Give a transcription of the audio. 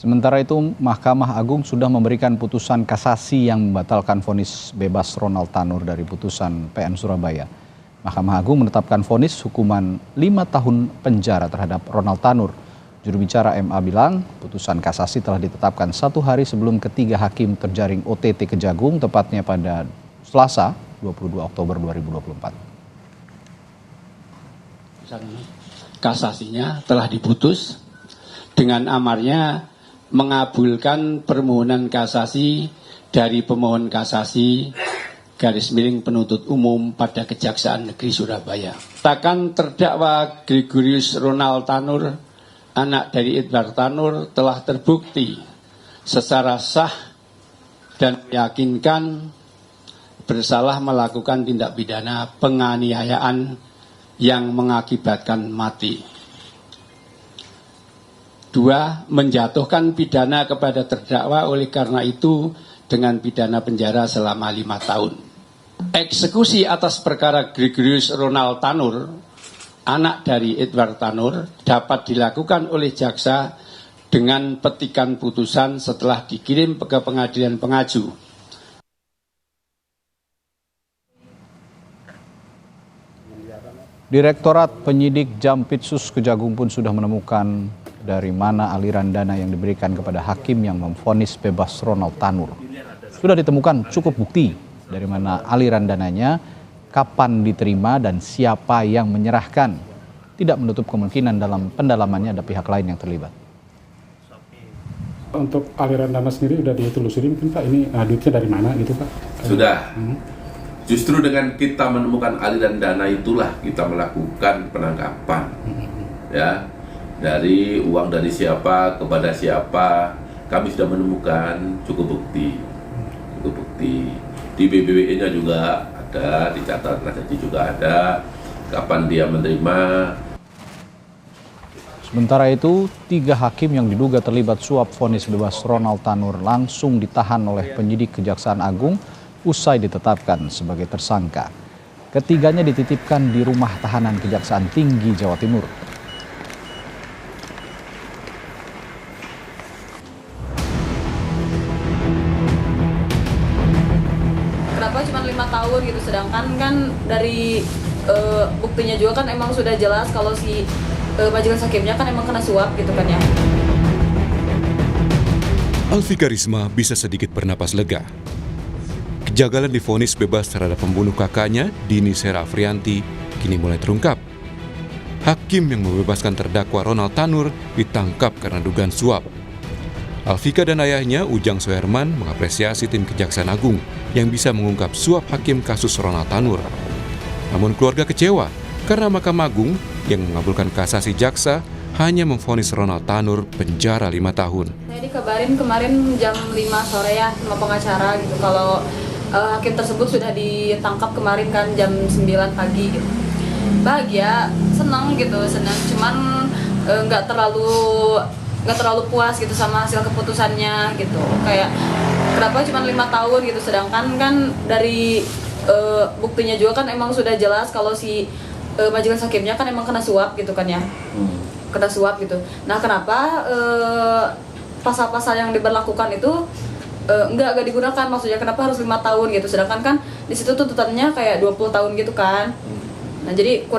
Sementara itu, Mahkamah Agung sudah memberikan putusan kasasi yang membatalkan vonis bebas Ronald Tanur dari putusan PN Surabaya. Mahkamah Agung menetapkan vonis hukuman 5 tahun penjara terhadap Ronald Tanur. Juru bicara MA bilang putusan kasasi telah ditetapkan 1 hari sebelum ketiga hakim terjaring OTT Kejagung, tepatnya pada Selasa 22 Oktober 2024. Kasasinya telah diputus dengan amarnya mengabulkan permohonan kasasi dari pemohon kasasi _penuntut umum pada Kejaksaan Negeri Surabaya. Takkan terdakwa Gregorius Ronald Tanur, anak dari Edward Tanur, telah terbukti secara sah dan meyakinkan bersalah melakukan tindak pidana penganiayaan yang mengakibatkan mati. 2. Menjatuhkan pidana kepada terdakwa oleh karena itu dengan pidana penjara selama 5 tahun. Eksekusi atas perkara Gregorius Ronald Tanur, anak dari Edward Tanur, dapat dilakukan oleh jaksa dengan petikan putusan setelah dikirim ke pengadilan pengaju. Direktorat Penyidik Jampitsus Kejagung pun sudah menemukan dari mana aliran dana yang diberikan kepada hakim yang memvonis bebas Ronald Tanur. Sudah ditemukan cukup bukti dari mana aliran dananya, kapan diterima, dan siapa yang menyerahkan. Tidak menutup kemungkinan dalam pendalamannya ada pihak lain yang terlibat. Untuk aliran dana sendiri sudah ditelusuri mungkin Pak, ini duitnya dari mana gitu Pak? Sudah. Justru dengan kita menemukan aliran dana itulah kita melakukan penangkapan. Ya. Dari uang dari siapa kepada siapa, kami sudah menemukan cukup bukti. Di BBWE-nya juga ada, di catatan transaksi juga ada, kapan dia menerima. Sementara itu, 3 hakim yang diduga terlibat suap vonis bebas Ronald Tanur langsung ditahan oleh penyidik Kejaksaan Agung usai ditetapkan sebagai tersangka. Ketiganya dititipkan di rumah tahanan Kejaksaan Tinggi Jawa Timur. Kenapa cuma 5 tahun gitu, sedangkan kan dari buktinya juga kan emang sudah jelas kalau si majelis hakimnya kan emang kena suap gitu kan ya. Alfika Risma bisa sedikit bernapas lega. Kejagalan divonis bebas terhadap pembunuh kakaknya, Dini Sera Afrianti, kini mulai terungkap. Hakim yang membebaskan terdakwa Ronald Tanur ditangkap karena dugaan suap. Alfika dan ayahnya, Ujang Soherman, mengapresiasi tim Kejaksaan Agung yang bisa mengungkap suap hakim kasus Ronald Tanur. Namun keluarga kecewa karena Mahkamah Agung yang mengabulkan kasasi jaksa hanya memvonis Ronald Tanur penjara 5 tahun. Saya dikabarin kemarin jam 5 sore ya sama pengacara gitu kalau hakim tersebut sudah ditangkap kemarin kan jam 9 pagi gitu. Bahagia, senang, cuman nggak terlalu puas gitu sama hasil keputusannya gitu. Kayak kenapa cuma 5 tahun gitu, sedangkan kan dari buktinya juga kan emang sudah jelas kalau si majelis hakimnya kan emang kena suap gitu kan ya. Kena suap gitu. Nah, kenapa pasal-pasal yang diberlakukan itu enggak digunakan, maksudnya kenapa harus 5 tahun gitu, sedangkan kan di situ tuntutannya kayak 20 tahun gitu kan. Nah, jadi